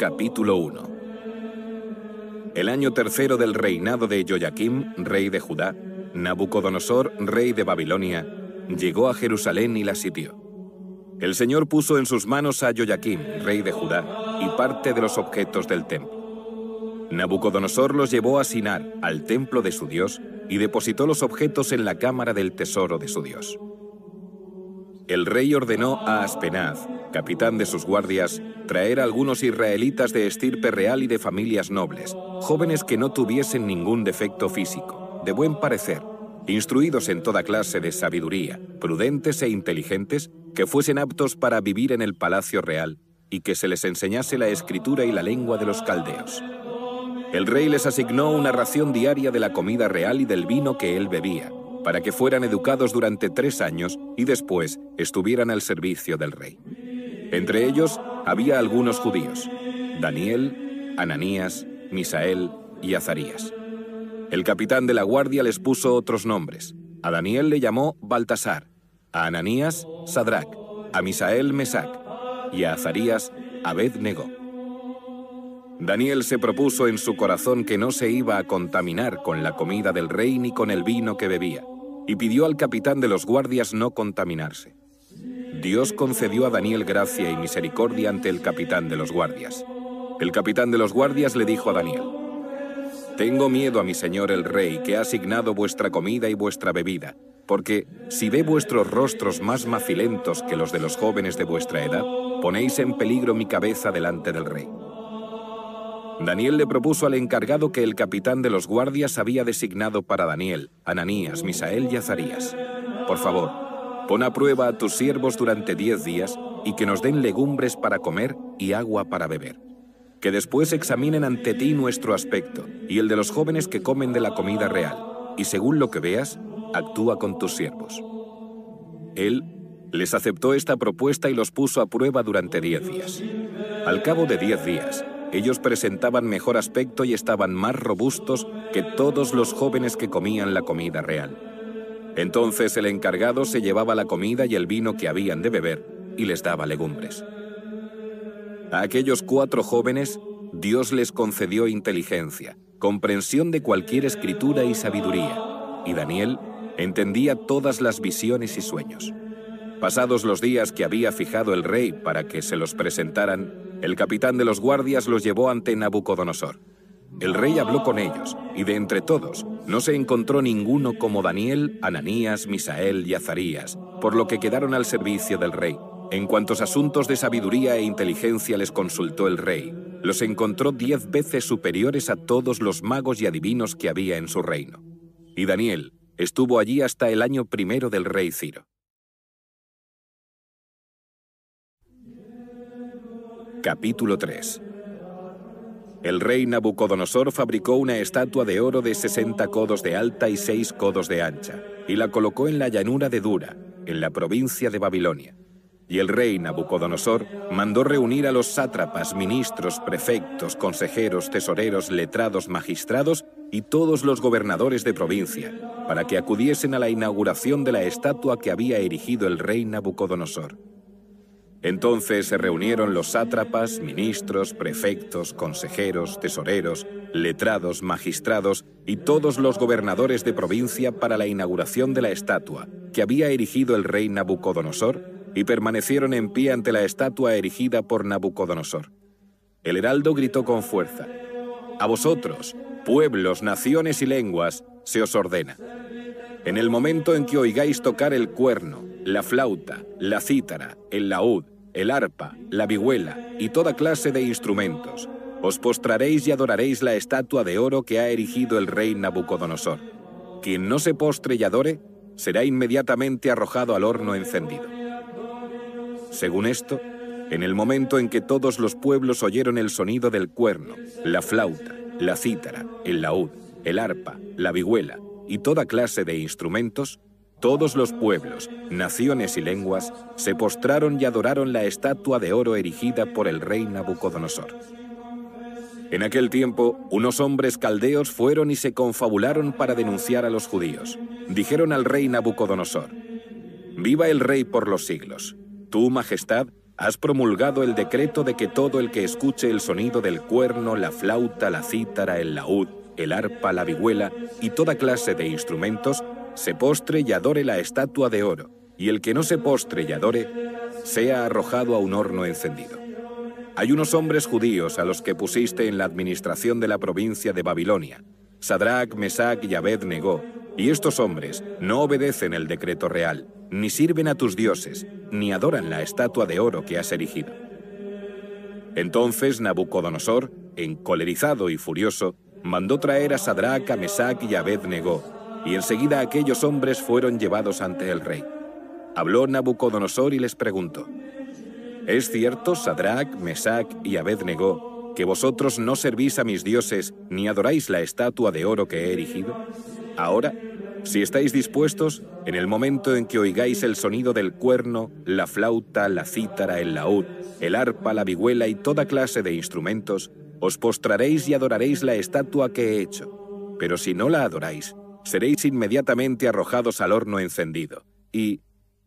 Capítulo 1. El año tercero del reinado de Joyaquim, rey de Judá, Nabucodonosor, rey de Babilonia, llegó a Jerusalén y la sitió. El Señor puso en sus manos a Joyaquim, rey de Judá, y parte de los objetos del templo. Nabucodonosor los llevó a Sinar, al templo de su Dios, y depositó los objetos en la cámara del tesoro de su Dios. El rey ordenó a Aspenaz, capitán de sus guardias, traer a algunos israelitas de estirpe real y de familias nobles, jóvenes que no tuviesen ningún defecto físico, de buen parecer, instruidos en toda clase de sabiduría, prudentes e inteligentes, que fuesen aptos para vivir en el palacio real y que se les enseñase la escritura y la lengua de los caldeos. El rey les asignó una ración diaria de la comida real y del vino que él bebía, para que fueran educados durante 3 años y después estuvieran al servicio del rey. Entre ellos había algunos judíos: Daniel, Ananías, Misael y Azarías. El capitán de la guardia les puso otros nombres. A Daniel le llamó Baltasar, a Ananías Sadrac, a Misael Mesac y a Azarías Abed-Nego. Daniel se propuso en su corazón que no se iba a contaminar con la comida del rey ni con el vino que bebía, y pidió al capitán de los guardias no contaminarse. Dios concedió a Daniel gracia y misericordia ante el capitán de los guardias. El capitán de los guardias le dijo a Daniel: «Tengo miedo a mi señor el rey, que ha asignado vuestra comida y vuestra bebida, porque si ve vuestros rostros más macilentos que los de los jóvenes de vuestra edad, ponéis en peligro mi cabeza delante del rey». Daniel le propuso al encargado que el capitán de los guardias había designado para Daniel, Ananías, Misael y Azarías: «Por favor, pon a prueba a tus siervos durante 10 días y que nos den legumbres para comer y agua para beber. Que después examinen ante ti nuestro aspecto y el de los jóvenes que comen de la comida real, y según lo que veas, actúa con tus siervos». Él les aceptó esta propuesta y los puso a prueba durante 10 días. Al cabo de 10 días, ellos presentaban mejor aspecto y estaban más robustos que todos los jóvenes que comían la comida real. Entonces el encargado se llevaba la comida y el vino que habían de beber y les daba legumbres. A aquellos 4 jóvenes, Dios les concedió inteligencia, comprensión de cualquier escritura y sabiduría, y Daniel entendía todas las visiones y sueños. Pasados los días que había fijado el rey para que se los presentaran, el capitán de los guardias los llevó ante Nabucodonosor. El rey habló con ellos, y de entre todos no se encontró ninguno como Daniel, Ananías, Misael y Azarías, por lo que quedaron al servicio del rey. En cuantos asuntos de sabiduría e inteligencia les consultó el rey, los encontró 10 veces superiores a todos los magos y adivinos que había en su reino. Y Daniel estuvo allí hasta el año 1 del rey Ciro. Capítulo 3. El rey Nabucodonosor fabricó una estatua de oro de 60 codos de alta y 6 codos de ancha, y la colocó en la llanura de Dura, en la provincia de Babilonia. Y el rey Nabucodonosor mandó reunir a los sátrapas, ministros, prefectos, consejeros, tesoreros, letrados, magistrados y todos los gobernadores de provincia, para que acudiesen a la inauguración de la estatua que había erigido el rey Nabucodonosor. Entonces se reunieron los sátrapas, ministros, prefectos, consejeros, tesoreros, letrados, magistrados y todos los gobernadores de provincia para la inauguración de la estatua que había erigido el rey Nabucodonosor, y permanecieron en pie ante la estatua erigida por Nabucodonosor. El heraldo gritó con fuerza: «A vosotros, pueblos, naciones y lenguas, se os ordena. En el momento en que oigáis tocar el cuerno, la flauta, la cítara, el laúd, el arpa, la vihuela y toda clase de instrumentos, os postraréis y adoraréis la estatua de oro que ha erigido el rey Nabucodonosor. Quien no se postre y adore, será inmediatamente arrojado al horno encendido». Según esto, en el momento en que todos los pueblos oyeron el sonido del cuerno, la flauta, la cítara, el laúd, el arpa, la vihuela y toda clase de instrumentos, todos los pueblos, naciones y lenguas se postraron y adoraron la estatua de oro erigida por el rey Nabucodonosor. En aquel tiempo, unos hombres caldeos fueron y se confabularon para denunciar a los judíos. Dijeron al rey Nabucodonosor: «Viva el rey por los siglos. Tú, majestad, Has promulgado el decreto de que todo el que escuche el sonido del cuerno, la flauta, la cítara, el laúd, el arpa, la vihuela y toda clase de instrumentos, se postre y adore la estatua de oro, y el que no se postre y adore, sea arrojado a un horno encendido. Hay unos hombres judíos a los que pusiste en la administración de la provincia de Babilonia, Sadrac, Mesac y Abed-Negó, y estos hombres no obedecen el decreto real, ni sirven a tus dioses, ni adoran la estatua de oro que has erigido. Entonces Nabucodonosor, encolerizado y furioso, mandó traer a Sadrac, a Mesac y a Abed-Negó, y enseguida aquellos hombres fueron llevados ante el rey. Habló Nabucodonosor y les preguntó: ¿Es cierto, Sadrac, Mesac y Abed-Negó, que vosotros no servís a mis dioses ni adoráis la estatua de oro que he erigido? Ahora, si estáis dispuestos, en el momento en que oigáis el sonido del cuerno, la flauta, la cítara, el laúd, el arpa, la vihuela y toda clase de instrumentos, os postraréis y adoraréis la estatua que he hecho. Pero si no la adoráis, seréis inmediatamente arrojados al horno encendido. ¿Y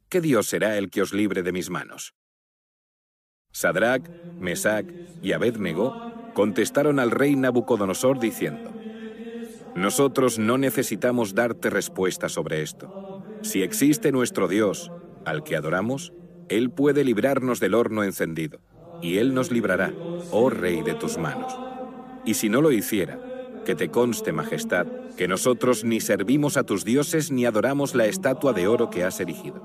qué Dios será el que os libre de mis manos? Sadrac, Mesac y Abed-Negó contestaron al rey Nabucodonosor diciendo: nosotros no necesitamos darte respuesta sobre esto. Si existe nuestro Dios, al que adoramos, Él puede librarnos del horno encendido, y Él nos librará, oh rey, de tus manos. Y si no lo hiciera, que te conste, majestad, que nosotros ni servimos a tus dioses ni adoramos la estatua de oro que has erigido.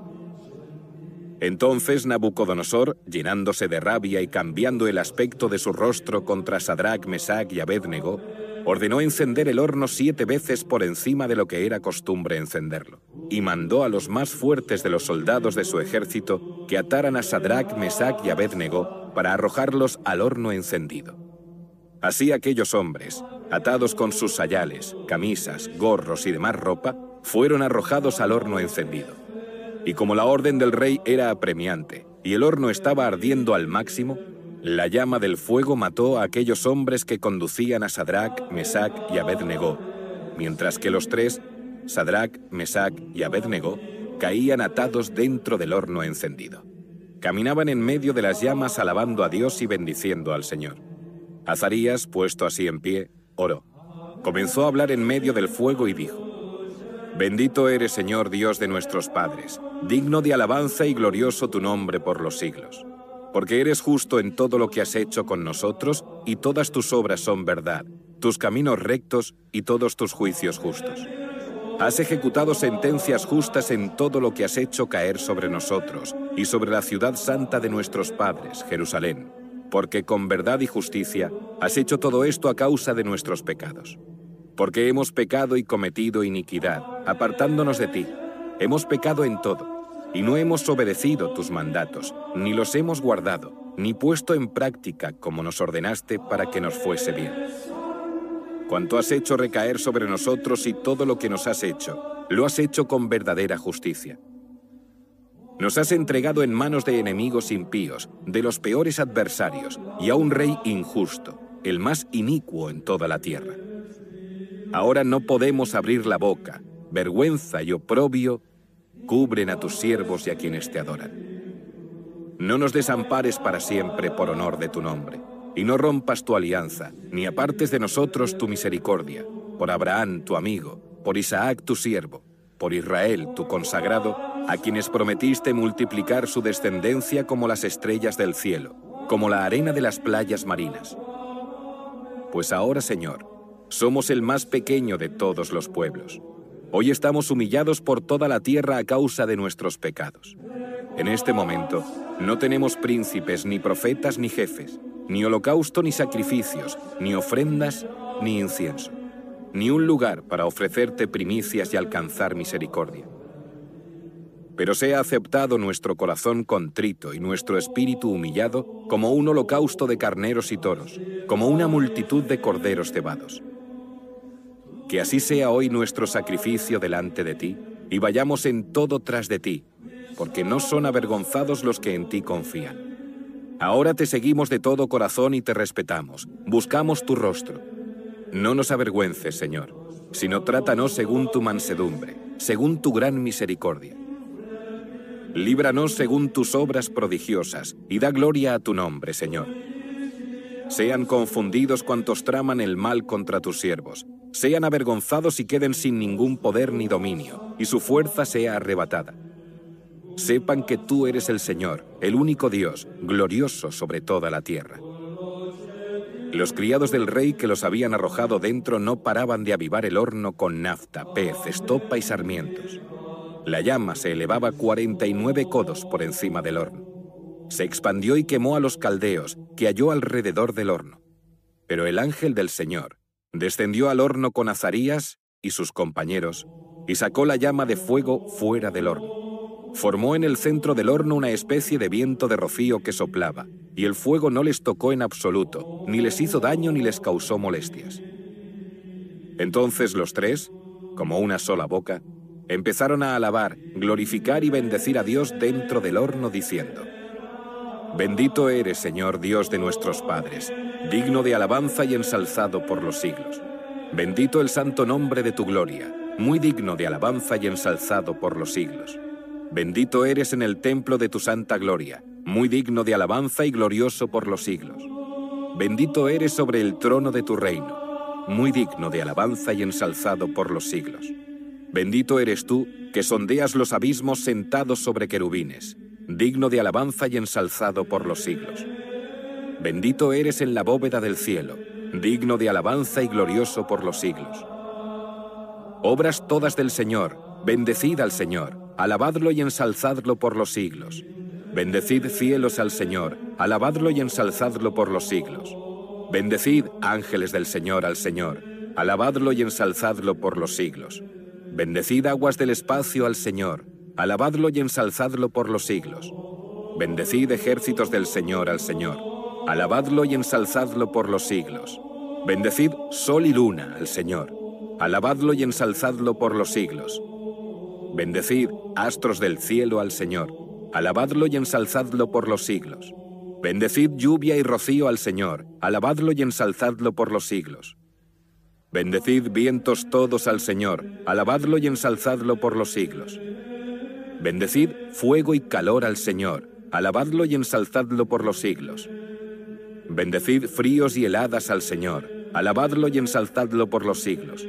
Entonces Nabucodonosor, llenándose de rabia y cambiando el aspecto de su rostro contra Sadrac, Mesac y Abed-Negó, ordenó encender el horno 7 veces por encima de lo que era costumbre encenderlo, y mandó a los más fuertes de los soldados de su ejército que ataran a Sadrac, Mesac y Abed-Negó para arrojarlos al horno encendido. Así aquellos hombres, atados con sus sayales, camisas, gorros y demás ropa, fueron arrojados al horno encendido. Y como la orden del rey era apremiante y el horno estaba ardiendo al máximo, la llama del fuego mató a aquellos hombres que conducían a Sadrac, Mesac y Abed-Negó, mientras que los tres, Sadrac, Mesac y Abed-Negó, caían atados dentro del horno encendido. Caminaban en medio de las llamas alabando a Dios y bendiciendo al Señor. Azarías, puesto así en pie, oró. Comenzó a hablar en medio del fuego y dijo: bendito eres, Señor Dios de nuestros padres, digno de alabanza y glorioso tu nombre por los siglos. Porque eres justo en todo lo que has hecho con nosotros, y todas tus obras son verdad, tus caminos rectos y todos tus juicios justos. Has ejecutado sentencias justas en todo lo que has hecho caer sobre nosotros, y sobre la ciudad santa de nuestros padres, Jerusalén, porque con verdad y justicia has hecho todo esto a causa de nuestros pecados. Porque hemos pecado y cometido iniquidad, apartándonos de ti. Hemos pecado en todo, y no hemos obedecido tus mandatos, ni los hemos guardado, ni puesto en práctica como nos ordenaste para que nos fuese bien. Cuanto has hecho recaer sobre nosotros y todo lo que nos has hecho, lo has hecho con verdadera justicia. Nos has entregado en manos de enemigos impíos, de los peores adversarios, y a un rey injusto, el más inicuo en toda la tierra. Ahora no podemos abrir la boca, vergüenza y oprobio cubren a tus siervos y a quienes te adoran. No nos desampares para siempre por honor de tu nombre, y no rompas tu alianza, ni apartes de nosotros tu misericordia, por Abraham, tu amigo, por Isaac, tu siervo, por Israel, tu consagrado, a quienes prometiste multiplicar su descendencia como las estrellas del cielo, como la arena de las playas marinas. Pues ahora, Señor, somos el más pequeño de todos los pueblos. Hoy estamos humillados por toda la tierra a causa de nuestros pecados. En este momento, no tenemos príncipes, ni profetas, ni jefes, ni holocausto, ni sacrificios, ni ofrendas, ni incienso, ni un lugar para ofrecerte primicias y alcanzar misericordia. Pero sea aceptado nuestro corazón contrito y nuestro espíritu humillado como un holocausto de carneros y toros, como una multitud de corderos cebados. Que así sea hoy nuestro sacrificio delante de ti, y vayamos en todo tras de ti, porque no son avergonzados los que en ti confían. Ahora te seguimos de todo corazón y te respetamos, buscamos tu rostro. No nos avergüences, Señor, sino trátanos según tu mansedumbre, según tu gran misericordia. Líbranos según tus obras prodigiosas, y da gloria a tu nombre, Señor. Sean confundidos cuantos traman el mal contra tus siervos. Sean avergonzados y queden sin ningún poder ni dominio, y su fuerza sea arrebatada. Sepan que tú eres el Señor, el único Dios, glorioso sobre toda la tierra. Los criados del rey que los habían arrojado dentro no paraban de avivar el horno con nafta, pez, estopa y sarmientos. La llama se elevaba 49 codos por encima del horno. Se expandió y quemó a los caldeos, que halló alrededor del horno. Pero el ángel del Señor descendió al horno con Azarías y sus compañeros, y sacó la llama de fuego fuera del horno. Formó en el centro del horno una especie de viento de rocío que soplaba, y el fuego no les tocó en absoluto, ni les hizo daño ni les causó molestias. Entonces los tres, como una sola boca, empezaron a alabar, glorificar y bendecir a Dios dentro del horno, diciendo: Bendito eres, Señor, Dios de nuestros padres, digno de alabanza y ensalzado por los siglos. Bendito el santo nombre de tu gloria, muy digno de alabanza y ensalzado por los siglos. Bendito eres en el templo de tu santa gloria, muy digno de alabanza y glorioso por los siglos. Bendito eres sobre el trono de tu reino, muy digno de alabanza y ensalzado por los siglos. Bendito eres tú, que sondeas los abismos sentado sobre querubines, digno de alabanza y ensalzado por los siglos. Bendito eres en la bóveda del cielo, digno de alabanza y glorioso por los siglos. Obras todas del Señor, bendecid al Señor, alabadlo y ensalzadlo por los siglos. Bendecid cielos al Señor, alabadlo y ensalzadlo por los siglos. Bendecid ángeles del Señor al Señor, alabadlo y ensalzadlo por los siglos. Bendecid aguas del espacio al Señor, alabadlo y ensalzadlo por los siglos. Bendecid ejércitos del Señor al Señor, alabadlo y ensalzadlo por los siglos. Bendecid sol y luna al Señor, alabadlo y ensalzadlo por los siglos. Bendecid astros del cielo al Señor, alabadlo y ensalzadlo por los siglos. Bendecid lluvia y rocío al Señor, alabadlo y ensalzadlo por los siglos. Bendecid vientos todos al Señor, alabadlo y ensalzadlo por los siglos. Bendecid fuego y calor al Señor, alabadlo y ensalzadlo por los siglos. Bendecid fríos y heladas al Señor, alabadlo y ensalzadlo por los siglos.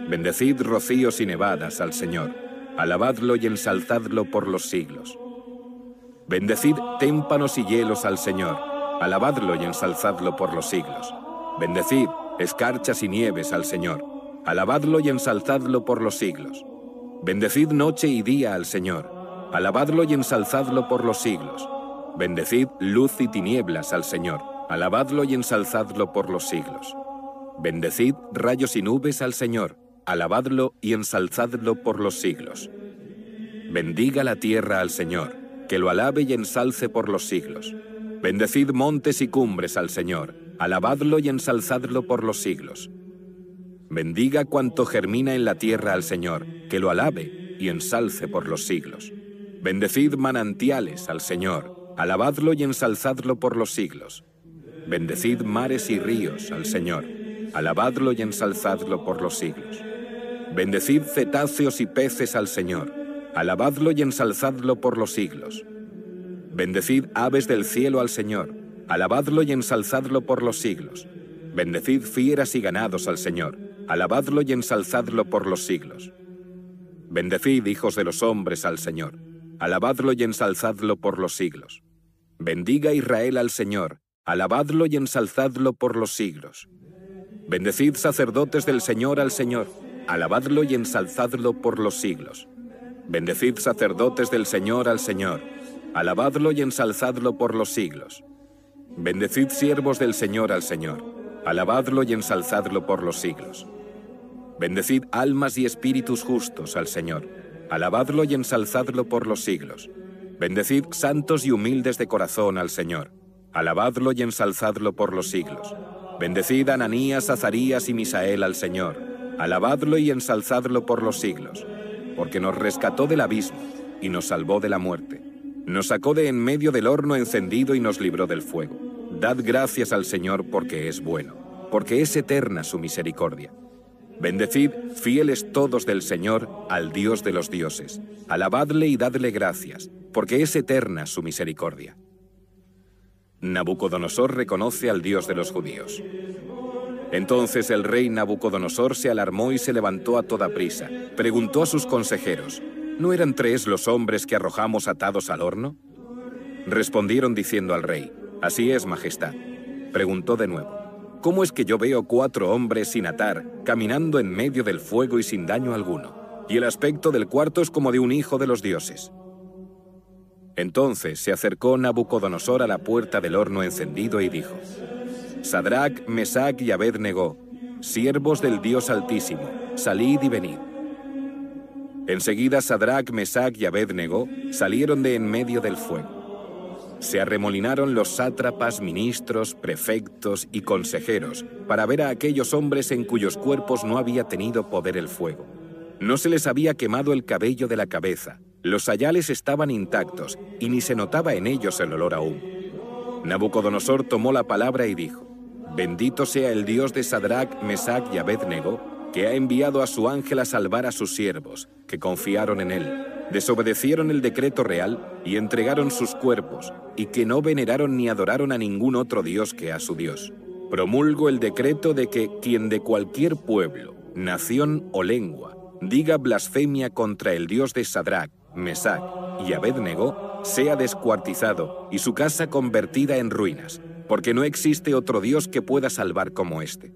Bendecid rocíos y nevadas al Señor, alabadlo y ensalzadlo por los siglos. Bendecid témpanos y hielos al Señor, alabadlo y ensalzadlo por los siglos. Bendecid escarchas y nieves al Señor, alabadlo y ensalzadlo por los siglos. Bendecid noche y día al Señor, alabadlo y ensalzadlo por los siglos. Bendecid luz y tinieblas al Señor, alabadlo y ensalzadlo por los siglos. Bendecid rayos y nubes al Señor, alabadlo y ensalzadlo por los siglos. Bendiga la tierra al Señor, que lo alabe y ensalce por los siglos. Bendecid montes y cumbres al Señor, alabadlo y ensalzadlo por los siglos. Bendiga cuanto germina en la tierra al Señor, que lo alabe y ensalce por los siglos. Bendecid manantiales al Señor, alabadlo y ensalzadlo por los siglos. Bendecid mares y ríos al Señor, alabadlo y ensalzadlo por los siglos. Bendecid cetáceos y peces al Señor, alabadlo y ensalzadlo por los siglos. Bendecid aves del cielo al Señor, alabadlo y ensalzadlo por los siglos. Bendecid fieras y ganados al Señor, alabadlo y ensalzadlo por los siglos. Bendecid hijos de los hombres al Señor, alabadlo y ensalzadlo por los siglos. Bendiga Israel al Señor, alabadlo y ensalzadlo por los siglos. Bendecid sacerdotes del Señor al Señor, alabadlo y ensalzadlo por los siglos. Bendecid sacerdotes del Señor al Señor, alabadlo y ensalzadlo por los siglos. Bendecid siervos del Señor al Señor, alabadlo y ensalzadlo por los siglos. Bendecid almas y espíritus justos al Señor, alabadlo y ensalzadlo por los siglos. Bendecid santos y humildes de corazón al Señor, alabadlo y ensalzadlo por los siglos. Bendecid a Ananías, Azarías y Misael al Señor, alabadlo y ensalzadlo por los siglos, porque nos rescató del abismo y nos salvó de la muerte. Nos sacó de en medio del horno encendido y nos libró del fuego. Dad gracias al Señor porque es bueno, porque es eterna su misericordia. Bendecid, fieles todos del Señor, al Dios de los dioses. Alabadle y dadle gracias, porque es eterna su misericordia. Nabucodonosor reconoce al Dios de los judíos. Entonces el rey Nabucodonosor se alarmó y se levantó a toda prisa. Preguntó a sus consejeros, ¿no eran 3 los hombres que arrojamos atados al horno? Respondieron diciendo al rey, así es, majestad. Preguntó de nuevo, ¿cómo es que yo veo 4 hombres sin atar, caminando en medio del fuego y sin daño alguno? Y el aspecto del cuarto es como de un hijo de los dioses. Entonces se acercó Nabucodonosor a la puerta del horno encendido y dijo, Sadrac, Mesac y Abed-Negó, siervos del Dios Altísimo, salid y venid. Enseguida Sadrac, Mesac y Abed-Negó salieron de en medio del fuego. Se arremolinaron los sátrapas, ministros, prefectos y consejeros para ver a aquellos hombres en cuyos cuerpos no había tenido poder el fuego. No se les había quemado el cabello de la cabeza, los sayales estaban intactos y ni se notaba en ellos el olor a humo. Nabucodonosor tomó la palabra y dijo, Bendito sea el Dios de Sadrac, Mesac y Abed-Negó, que ha enviado a su ángel a salvar a sus siervos, que confiaron en él, desobedecieron el decreto real y entregaron sus cuerpos, y que no veneraron ni adoraron a ningún otro Dios que a su Dios. Promulgo el decreto de que quien de cualquier pueblo, nación o lengua diga blasfemia contra el Dios de Sadrac, Mesac y Abed-Negó sea descuartizado y su casa convertida en ruinas, porque no existe otro Dios que pueda salvar como este.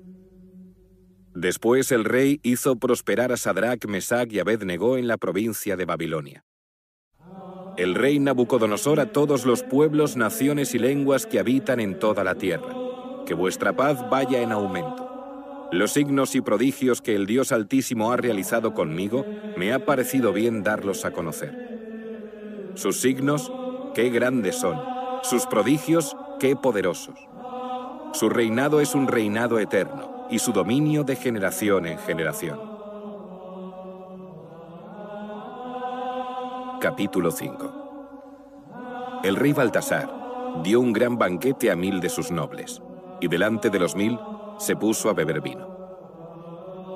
Después el rey hizo prosperar a Sadrac, Mesac y Abed-Negó en la provincia de Babilonia. El rey Nabucodonosor a todos los pueblos, naciones y lenguas que habitan en toda la tierra, que vuestra paz vaya en aumento. Los signos y prodigios que el Dios Altísimo ha realizado conmigo, me ha parecido bien darlos a conocer. Sus signos, qué grandes son, sus prodigios, qué poderosos. Su reinado es un reinado eterno, y su dominio de generación en generación. Capítulo 5. El rey Baltasar dio un gran banquete a 1000 de sus nobles, y delante de los 1000 se puso a beber vino.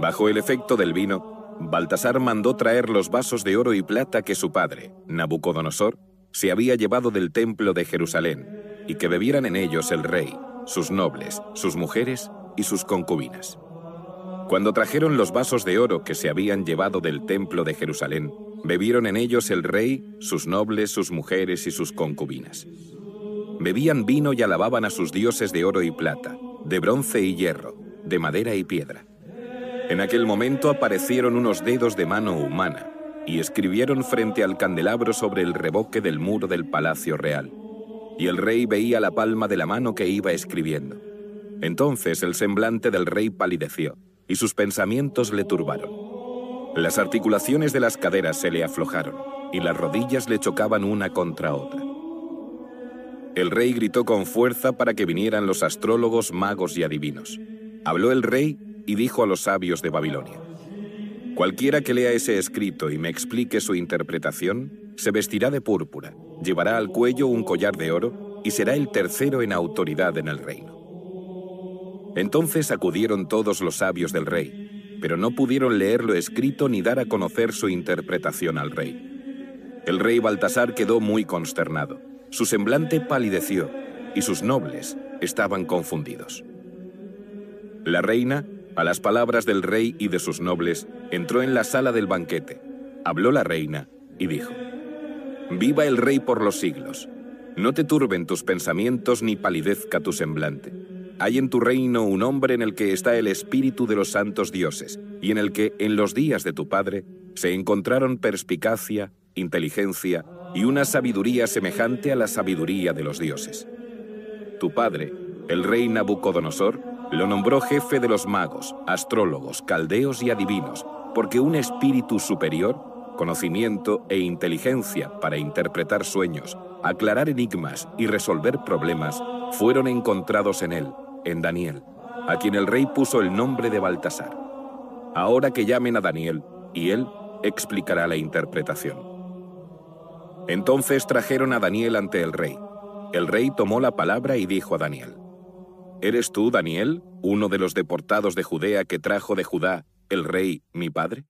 Bajo el efecto del vino, Baltasar mandó traer los vasos de oro y plata que su padre, Nabucodonosor, se había llevado del templo de Jerusalén, y que bebieran en ellos el rey, sus nobles, sus mujeres y sus concubinas. Cuando trajeron los vasos de oro que se habían llevado del templo de Jerusalén, bebieron en ellos el rey, sus nobles, sus mujeres y sus concubinas. Bebían vino y alababan a sus dioses de oro y plata, de bronce y hierro, de madera y piedra. En aquel momento aparecieron unos dedos de mano humana y escribieron frente al candelabro sobre el revoque del muro del palacio real. Y el rey veía la palma de la mano que iba escribiendo. Entonces el semblante del rey palideció y sus pensamientos le turbaron. Las articulaciones de las caderas se le aflojaron y las rodillas le chocaban una contra otra. El rey gritó con fuerza para que vinieran los astrólogos, magos y adivinos. Habló el rey y dijo a los sabios de Babilonia: Cualquiera que lea ese escrito y me explique su interpretación, se vestirá de púrpura, llevará al cuello un collar de oro y será el tercero en autoridad en el reino. Entonces acudieron todos los sabios del rey, pero no pudieron leer lo escrito ni dar a conocer su interpretación al rey. El rey Baltasar quedó muy consternado, su semblante palideció y sus nobles estaban confundidos. La reina, a las palabras del rey y de sus nobles, entró en la sala del banquete. Habló la reina y dijo: Viva el rey por los siglos. No te turben tus pensamientos ni palidezca tu semblante. Hay en tu reino un hombre en el que está el espíritu de los santos dioses, y en el que, en los días de tu padre, se encontraron perspicacia, inteligencia y una sabiduría semejante a la sabiduría de los dioses. Tu padre, el rey Nabucodonosor, lo nombró jefe de los magos, astrólogos, caldeos y adivinos, porque un espíritu superior, conocimiento e inteligencia para interpretar sueños, aclarar enigmas y resolver problemas, fueron encontrados en él, en Daniel, a quien el rey puso el nombre de Baltasar. Ahora que llamen a Daniel, y él explicará la interpretación. Entonces trajeron a Daniel ante el rey. El rey tomó la palabra y dijo a Daniel: ¿Eres tú, Daniel, uno de los deportados de Judea que trajo de Judá el rey, mi padre?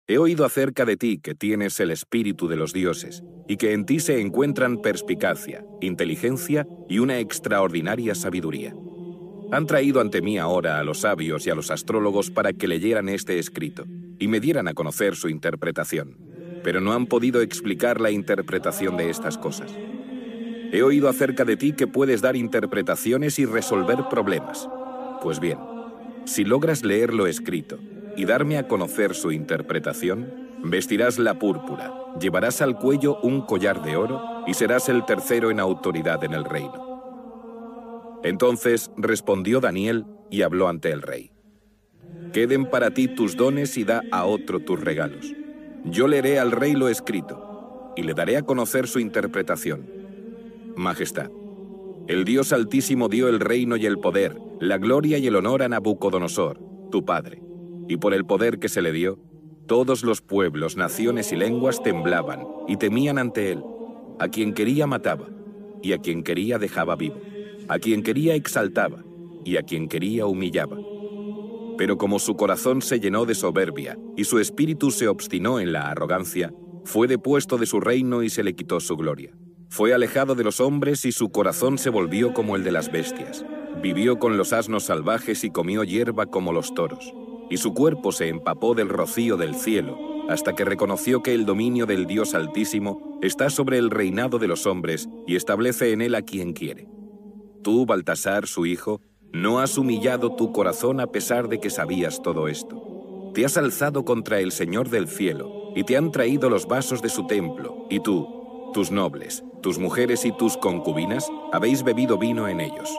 He oído acerca de ti que tienes el espíritu de los dioses, y que en ti se encuentran perspicacia, inteligencia y una extraordinaria sabiduría. Han traído ante mí ahora a los sabios y a los astrólogos para que leyeran este escrito, y me dieran a conocer su interpretación, pero no han podido explicar la interpretación de estas cosas. He oído acerca de ti que puedes dar interpretaciones y resolver problemas. Pues bien, si logras leer lo escrito y darme a conocer su interpretación, vestirás la púrpura, llevarás al cuello un collar de oro y serás el tercero en autoridad en el reino. Entonces respondió Daniel y habló ante el rey. Queden para ti tus dones y da a otro tus regalos. Yo leeré al rey lo escrito y le daré a conocer su interpretación. Majestad, el Dios Altísimo dio el reino y el poder, la gloria y el honor a Nabucodonosor, tu padre, y por el poder que se le dio, todos los pueblos, naciones y lenguas temblaban y temían ante él. A quien quería mataba, y a quien quería dejaba vivo. A quien quería exaltaba, y a quien quería humillaba. Pero como su corazón se llenó de soberbia, y su espíritu se obstinó en la arrogancia, fue depuesto de su reino y se le quitó su gloria. Fue alejado de los hombres y su corazón se volvió como el de las bestias. Vivió con los asnos salvajes y comió hierba como los toros. Y su cuerpo se empapó del rocío del cielo, hasta que reconoció que el dominio del Dios Altísimo está sobre el reinado de los hombres y establece en él a quien quiere. Tú, Baltasar, su hijo, no has humillado tu corazón a pesar de que sabías todo esto. Te has alzado contra el Señor del cielo y te han traído los vasos de su templo, y tú, tus nobles, tus mujeres y tus concubinas habéis bebido vino en ellos.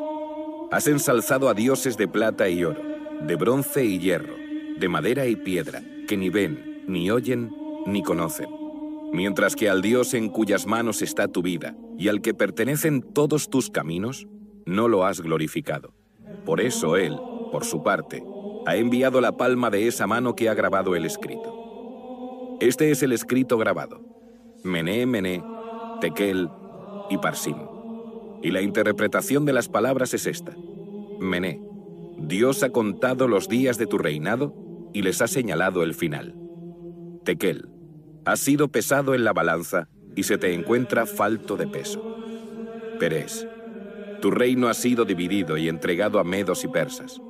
Has ensalzado a dioses de plata y oro, de bronce y hierro, de madera y piedra, que ni ven, ni oyen, ni conocen. Mientras que al Dios en cuyas manos está tu vida y al que pertenecen todos tus caminos, no lo has glorificado. Por eso él, por su parte, ha enviado la palma de esa mano que ha grabado el escrito. Este es el escrito grabado: Mené, Mené, Tekel y Parsim. Y la interpretación de las palabras es esta: Mené, Dios ha contado los días de tu reinado y les ha señalado el final. Tekel, has sido pesado en la balanza y se te encuentra falto de peso. Peres, tu reino ha sido dividido y entregado a medos y persas.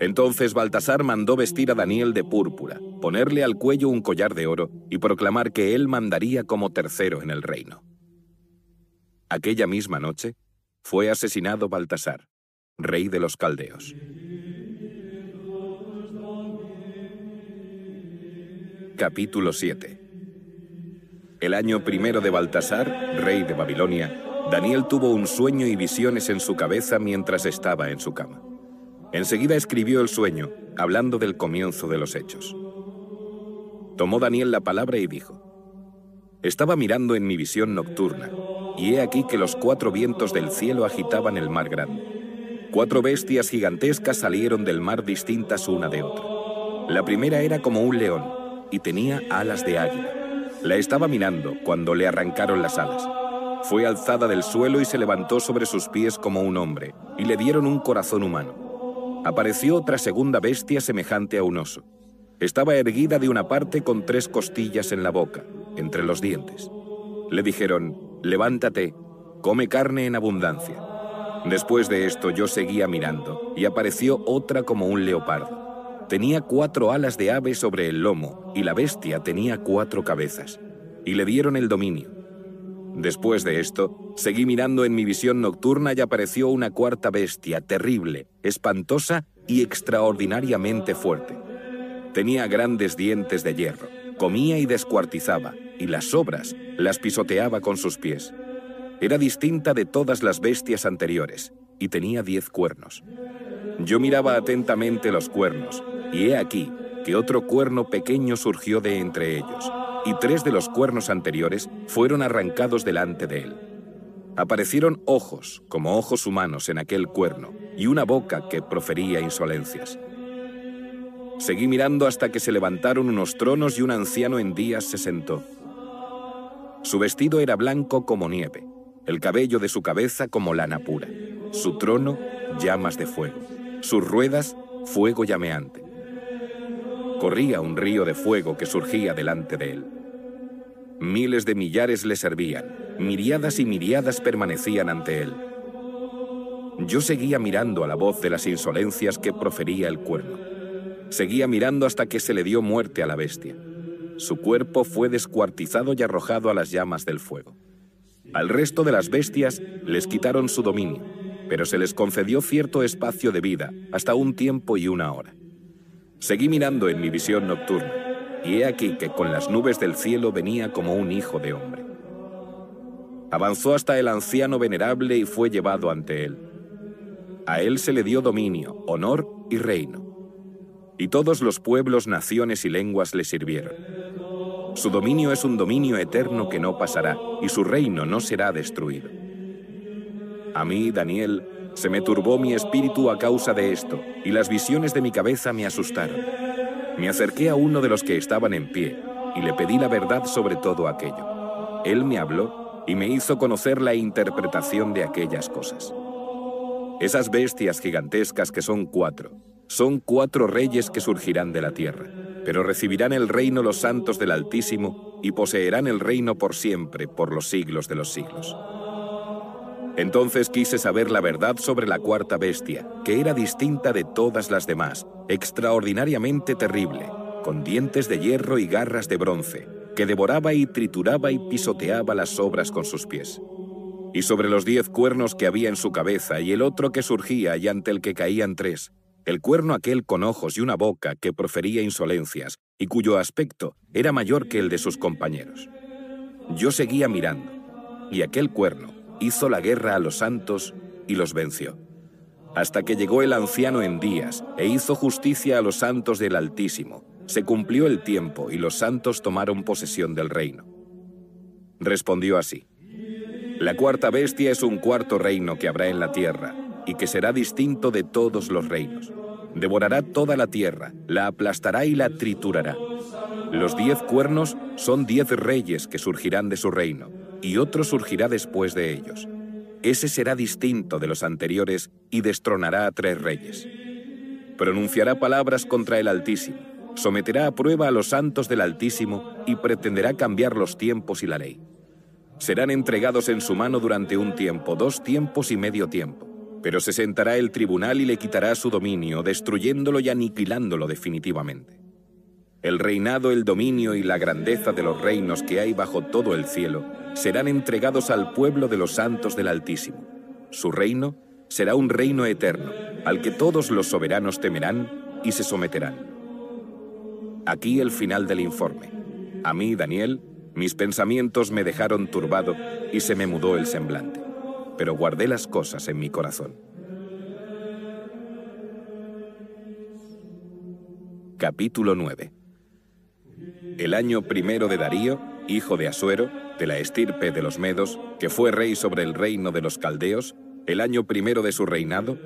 Entonces Baltasar mandó vestir a Daniel de púrpura, ponerle al cuello un collar de oro y proclamar que él mandaría como tercero en el reino. Aquella misma noche fue asesinado Baltasar, rey de los caldeos. Capítulo 7. El año primero de Baltasar, rey de Babilonia, Daniel tuvo un sueño y visiones en su cabeza mientras estaba en su cama. Enseguida escribió el sueño, hablando del comienzo de los hechos. Tomó Daniel la palabra y dijo: Estaba mirando en mi visión nocturna, y he aquí que los 4 vientos del cielo agitaban el mar grande. 4 bestias gigantescas salieron del mar distintas una de otra. La primera era como un león, y tenía alas de águila. La estaba mirando cuando le arrancaron las alas. Fue alzada del suelo y se levantó sobre sus pies como un hombre, y le dieron un corazón humano. Apareció otra segunda bestia semejante a un oso. Estaba erguida de una parte con 3 costillas en la boca, entre los dientes. Le dijeron: levántate, come carne en abundancia. Después de esto yo seguía mirando, y apareció otra como un leopardo. Tenía 4 alas de ave sobre el lomo, y la bestia tenía 4 cabezas, y le dieron el dominio. Después de esto, seguí mirando en mi visión nocturna y apareció una 4ª bestia, terrible, espantosa y extraordinariamente fuerte. Tenía grandes dientes de hierro, comía y descuartizaba, y las sobras las pisoteaba con sus pies. Era distinta de todas las bestias anteriores, y tenía 10 cuernos. Yo miraba atentamente los cuernos, y he aquí que otro cuerno pequeño surgió de entre ellos, y 3 de los cuernos anteriores fueron arrancados delante de él. Aparecieron ojos, como ojos humanos, en aquel cuerno, y una boca que profería insolencias. Seguí mirando hasta que se levantaron unos tronos y un anciano en días se sentó. Su vestido era blanco como nieve, el cabello de su cabeza como lana pura, su trono llamas de fuego, sus ruedas fuego llameante. corría un río de fuego que surgía delante de él. Miles de millares le servían, miriadas y miriadas permanecían ante él. Yo seguía mirando a la voz de las insolencias que profería el cuerno. Seguía mirando hasta que se le dio muerte a la bestia. Su cuerpo fue descuartizado y arrojado a las llamas del fuego. Al resto de las bestias les quitaron su dominio, pero se les concedió cierto espacio de vida, hasta un tiempo y una hora. Seguí mirando en mi visión nocturna, y he aquí que con las nubes del cielo venía como un hijo de hombre. Avanzó hasta el anciano venerable y fue llevado ante él. A él se le dio dominio, honor y reino. Y todos los pueblos, naciones y lenguas le sirvieron. Su dominio es un dominio eterno que no pasará, y su reino no será destruido. A mí, Daniel, se me turbó mi espíritu a causa de esto, y las visiones de mi cabeza me asustaron. Me acerqué a uno de los que estaban en pie, y le pedí la verdad sobre todo aquello. Él me habló, y me hizo conocer la interpretación de aquellas cosas. Esas bestias gigantescas que son cuatro reyes que surgirán de la tierra, pero recibirán el reino los santos del Altísimo y poseerán el reino por siempre, por los siglos de los siglos. Entonces quise saber la verdad sobre la cuarta bestia, que era distinta de todas las demás, extraordinariamente terrible, con dientes de hierro y garras de bronce, que devoraba y trituraba y pisoteaba las obras con sus pies. Y sobre los 10 cuernos que había en su cabeza y el otro que surgía y ante el que caían 3, el cuerno aquel con ojos y una boca que profería insolencias y cuyo aspecto era mayor que el de sus compañeros. Yo seguía mirando, y aquel cuerno hizo la guerra a los santos y los venció, hasta que llegó el anciano en días e hizo justicia a los santos del Altísimo. Se cumplió el tiempo y los santos tomaron posesión del reino. Respondió así: la cuarta bestia es un cuarto reino que habrá en la tierra, y que será distinto de todos los reinos. Devorará toda la tierra, la aplastará y la triturará. Los 10 cuernos son 10 reyes que surgirán de su reino, y otro surgirá después de ellos. Ese será distinto de los anteriores y destronará a 3 reyes. Pronunciará palabras contra el Altísimo, someterá a prueba a los santos del Altísimo y pretenderá cambiar los tiempos y la ley. Serán entregados en su mano durante un tiempo, 2 tiempos y medio tiempo. Pero se sentará el tribunal y le quitará su dominio, destruyéndolo y aniquilándolo definitivamente. El reinado, el dominio y la grandeza de los reinos que hay bajo todo el cielo serán entregados al pueblo de los santos del Altísimo. Su reino será un reino eterno, al que todos los soberanos temerán y se someterán. Aquí el final del informe. A mí, Daniel, mis pensamientos me dejaron turbado y se me mudó el semblante. Pero guardé las cosas en mi corazón. Capítulo 9. El año primero de Darío, hijo de Asuero, de la estirpe de los Medos, que fue rey sobre el reino de los caldeos, el año primero de su reinado,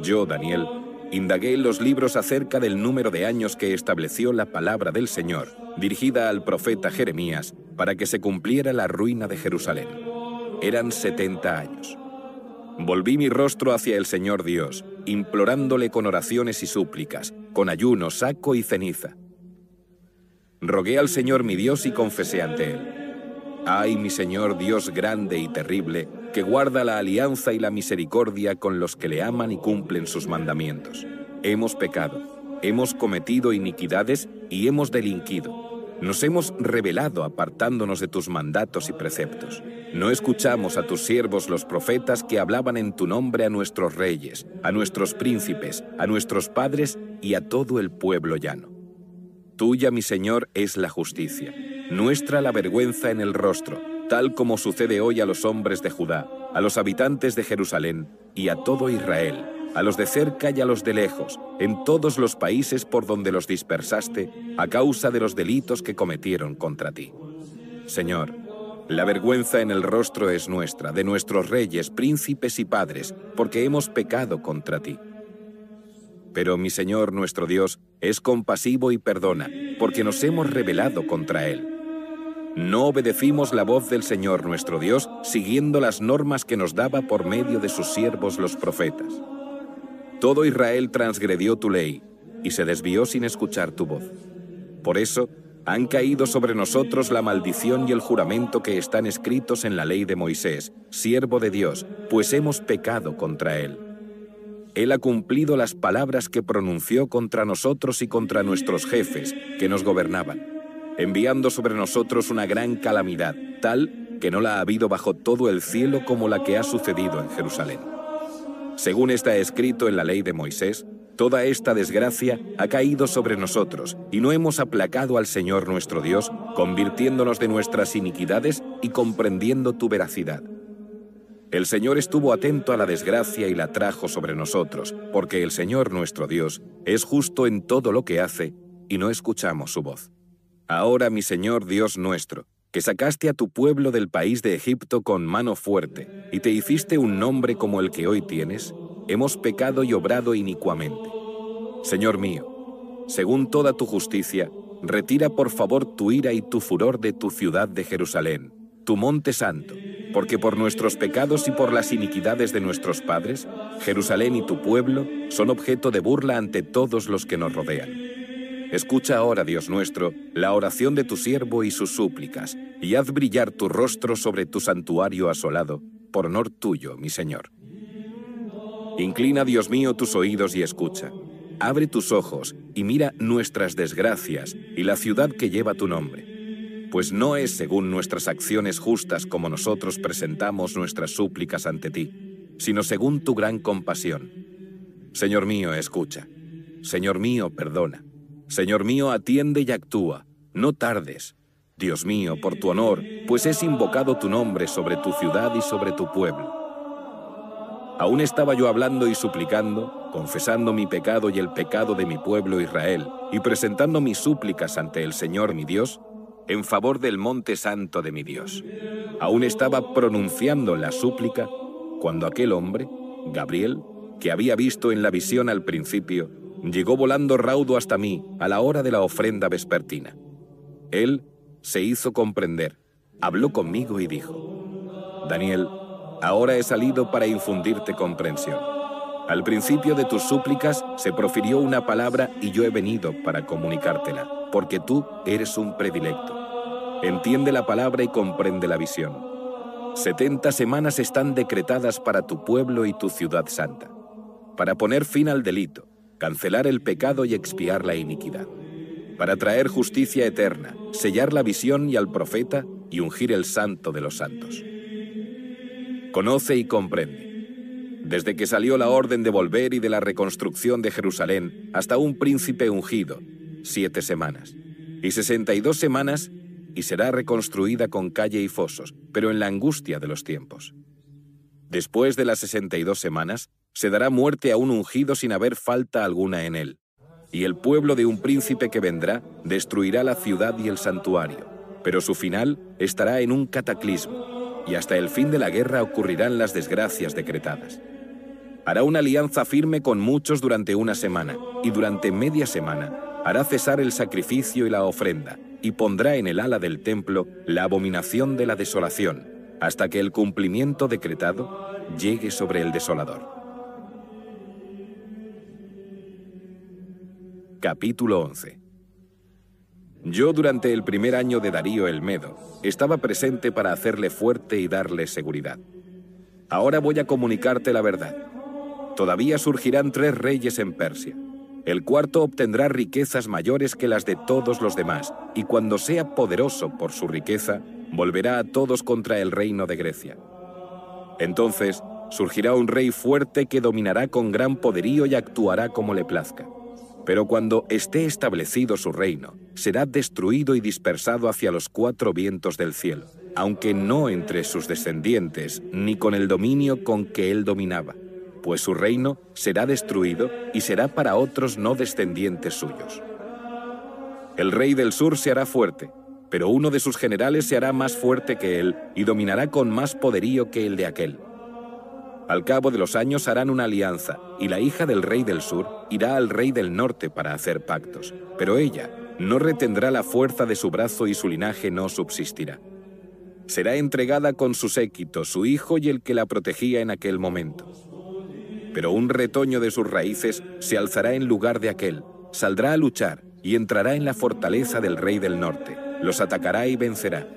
yo, Daniel, indagué en los libros acerca del número de años que estableció la palabra del Señor, dirigida al profeta Jeremías, para que se cumpliera la ruina de Jerusalén. Eran 70 años. Volví mi rostro hacia el Señor Dios, implorándole con oraciones y súplicas, con ayuno, saco y ceniza. Rogué al Señor mi Dios y confesé ante Él: ay, mi Señor Dios grande y terrible, que guarda la alianza y la misericordia con los que le aman y cumplen sus mandamientos. Hemos pecado, hemos cometido iniquidades y hemos delinquido. Nos hemos rebelado apartándonos de tus mandatos y preceptos. No escuchamos a tus siervos los profetas que hablaban en tu nombre a nuestros reyes, a nuestros príncipes, a nuestros padres y a todo el pueblo llano. Tuya, mi Señor, es la justicia, nuestra la vergüenza en el rostro, tal como sucede hoy a los hombres de Judá, a los habitantes de Jerusalén y a todo Israel, a los de cerca y a los de lejos, en todos los países por donde los dispersaste, a causa de los delitos que cometieron contra ti. Señor, la vergüenza en el rostro es nuestra, de nuestros reyes, príncipes y padres, porque hemos pecado contra ti. Pero mi Señor nuestro Dios es compasivo y perdona, porque nos hemos rebelado contra Él. No obedecimos la voz del Señor nuestro Dios, siguiendo las normas que nos daba por medio de sus siervos los profetas. Todo Israel transgredió tu ley y se desvió sin escuchar tu voz. Por eso, han caído sobre nosotros la maldición y el juramento que están escritos en la ley de Moisés, siervo de Dios, pues hemos pecado contra él. Él ha cumplido las palabras que pronunció contra nosotros y contra nuestros jefes, que nos gobernaban, enviando sobre nosotros una gran calamidad, tal que no la ha habido bajo todo el cielo como la que ha sucedido en Jerusalén. Según está escrito en la ley de Moisés, toda esta desgracia ha caído sobre nosotros, y no hemos aplacado al Señor nuestro Dios, convirtiéndonos de nuestras iniquidades y comprendiendo tu veracidad. El Señor estuvo atento a la desgracia y la trajo sobre nosotros, porque el Señor nuestro Dios es justo en todo lo que hace, y no escuchamos su voz. Ahora, mi Señor Dios nuestro, que sacaste a tu pueblo del país de Egipto con mano fuerte, y te hiciste un nombre como el que hoy tienes, hemos pecado y obrado inicuamente. Señor mío, según toda tu justicia, retira por favor tu ira y tu furor de tu ciudad de Jerusalén, tu monte santo, porque por nuestros pecados y por las iniquidades de nuestros padres, Jerusalén y tu pueblo son objeto de burla ante todos los que nos rodean. Escucha ahora, Dios nuestro, la oración de tu siervo y sus súplicas, y haz brillar tu rostro sobre tu santuario asolado, por honor tuyo, mi Señor. Inclina, Dios mío, tus oídos y escucha. Abre tus ojos y mira nuestras desgracias y la ciudad que lleva tu nombre. Pues no es según nuestras acciones justas como nosotros presentamos nuestras súplicas ante ti, sino según tu gran compasión. Señor mío, escucha. Señor mío, perdona. Señor mío, atiende y actúa. No tardes. Dios mío, por tu honor, pues es invocado tu nombre sobre tu ciudad y sobre tu pueblo. Aún estaba yo hablando y suplicando, confesando mi pecado y el pecado de mi pueblo Israel, y presentando mis súplicas ante el Señor mi Dios, en favor del monte santo de mi Dios. Aún estaba pronunciando la súplica, cuando aquel hombre, Gabriel, que había visto en la visión al principio, llegó volando raudo hasta mí a la hora de la ofrenda vespertina. Él se hizo comprender, habló conmigo y dijo: Daniel, ahora he salido para infundirte comprensión. Al principio de tus súplicas se profirió una palabra y yo he venido para comunicártela, porque tú eres un predilecto. Entiende la palabra y comprende la visión. 70 semanas están decretadas para tu pueblo y tu ciudad santa, para poner fin al delito, cancelar el pecado y expiar la iniquidad, para traer justicia eterna, sellar la visión y al profeta y ungir el santo de los santos. Conoce y comprende. Desde que salió la orden de volver y de la reconstrucción de Jerusalén hasta un príncipe ungido, 7 semanas, y 62 semanas, y será reconstruida con calle y fosos, pero en la angustia de los tiempos. Después de las 62 semanas, se dará muerte a un ungido sin haber falta alguna en él, y el pueblo de un príncipe que vendrá destruirá la ciudad y el santuario, pero su final estará en un cataclismo, y hasta el fin de la guerra ocurrirán las desgracias decretadas. Hará una alianza firme con muchos durante una semana, y durante media semana hará cesar el sacrificio y la ofrenda, y pondrá en el ala del templo la abominación de la desolación, hasta que el cumplimiento decretado llegue sobre el desolador. Capítulo 11. Yo, durante el primer año de Darío el Medo, estaba presente para hacerle fuerte y darle seguridad. Ahora voy a comunicarte la verdad. Todavía surgirán 3 reyes en Persia. El cuarto obtendrá riquezas mayores que las de todos los demás, y cuando sea poderoso por su riqueza, volverá a todos contra el reino de Grecia. Entonces surgirá un rey fuerte que dominará con gran poderío y actuará como le plazca. Pero cuando esté establecido su reino, será destruido y dispersado hacia los 4 vientos del cielo, aunque no entre sus descendientes, ni con el dominio con que él dominaba, pues su reino será destruido y será para otros no descendientes suyos. El rey del sur se hará fuerte, pero uno de sus generales se hará más fuerte que él y dominará con más poderío que el de aquel. Al cabo de los años harán una alianza, y la hija del rey del sur irá al rey del norte para hacer pactos, pero ella no retendrá la fuerza de su brazo y su linaje no subsistirá. Será entregada con su séquito, su hijo y el que la protegía en aquel momento. Pero un retoño de sus raíces se alzará en lugar de aquel, saldrá a luchar, y entrará en la fortaleza del rey del norte, los atacará y vencerá.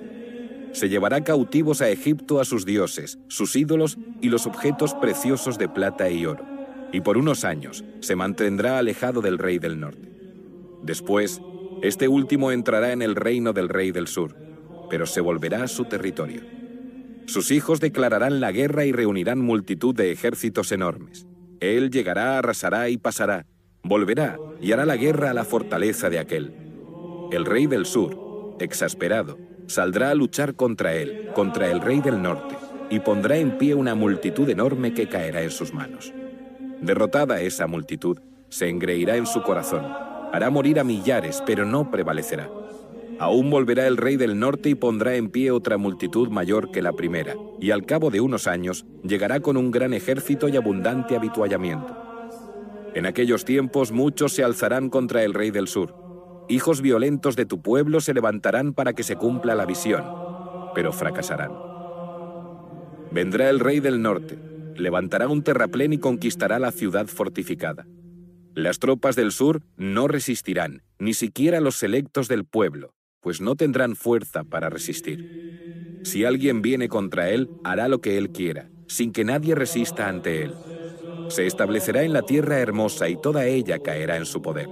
Se llevará cautivos a Egipto a sus dioses, sus ídolos y los objetos preciosos de plata y oro, y por unos años se mantendrá alejado del rey del norte. Después, este último entrará en el reino del rey del sur, pero se volverá a su territorio. Sus hijos declararán la guerra y reunirán multitud de ejércitos enormes. Él llegará, arrasará y pasará, volverá y hará la guerra a la fortaleza de aquel. El rey del sur, exasperado, saldrá a luchar contra él, contra el rey del norte, y pondrá en pie una multitud enorme que caerá en sus manos. Derrotada esa multitud, se engreirá en su corazón, hará morir a millares, pero no prevalecerá. Aún volverá el rey del norte y pondrá en pie otra multitud mayor que la primera, y al cabo de unos años llegará con un gran ejército y abundante avituallamiento. En aquellos tiempos muchos se alzarán contra el rey del sur. Hijos violentos de tu pueblo se levantarán para que se cumpla la visión, pero fracasarán. Vendrá el rey del norte, levantará un terraplén y conquistará la ciudad fortificada. Las tropas del sur no resistirán, ni siquiera los selectos del pueblo, pues no tendrán fuerza para resistir. Si alguien viene contra él, hará lo que él quiera, sin que nadie resista ante él. Se establecerá en la tierra hermosa y toda ella caerá en su poder.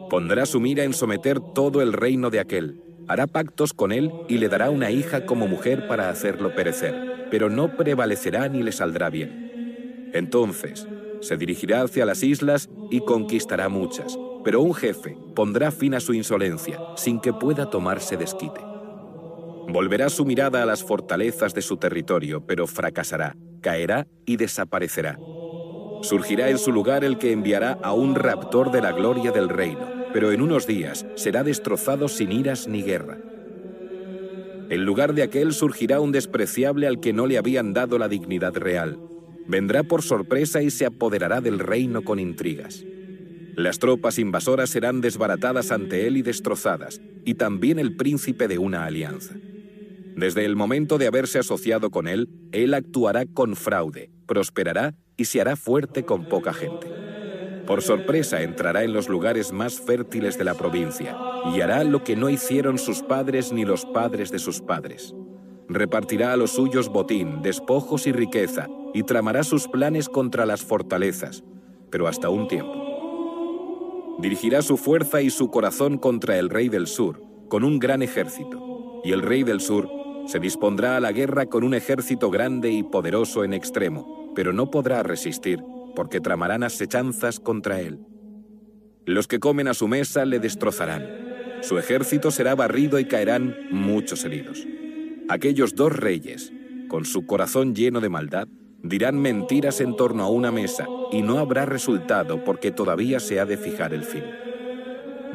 Pondrá su mira en someter todo el reino de aquel, hará pactos con él y le dará una hija como mujer para hacerlo perecer, pero no prevalecerá ni le saldrá bien. Entonces, se dirigirá hacia las islas y conquistará muchas, pero un jefe pondrá fin a su insolencia, sin que pueda tomarse desquite. Volverá su mirada a las fortalezas de su territorio, pero fracasará, caerá y desaparecerá. Surgirá en su lugar el que enviará a un raptor de la gloria del reino, pero en unos días será destrozado sin iras ni guerra. En lugar de aquel surgirá un despreciable al que no le habían dado la dignidad real. Vendrá por sorpresa y se apoderará del reino con intrigas. Las tropas invasoras serán desbaratadas ante él y destrozadas, y también el príncipe de una alianza. Desde el momento de haberse asociado con él actuará con fraude, prosperará y se hará fuerte con poca gente. Por sorpresa entrará en los lugares más fértiles de la provincia, y hará lo que no hicieron sus padres ni los padres de sus padres. Repartirá a los suyos botín, despojos y riqueza, y tramará sus planes contra las fortalezas, pero hasta un tiempo. Dirigirá su fuerza y su corazón contra el rey del sur, con un gran ejército, y el rey del sur se dispondrá a la guerra con un ejército grande y poderoso en extremo, pero no podrá resistir, porque tramarán asechanzas contra él. Los que comen a su mesa le destrozarán. Su ejército será barrido y caerán muchos heridos. Aquellos dos reyes, con su corazón lleno de maldad, dirán mentiras en torno a una mesa, y no habrá resultado porque todavía se ha de fijar el fin.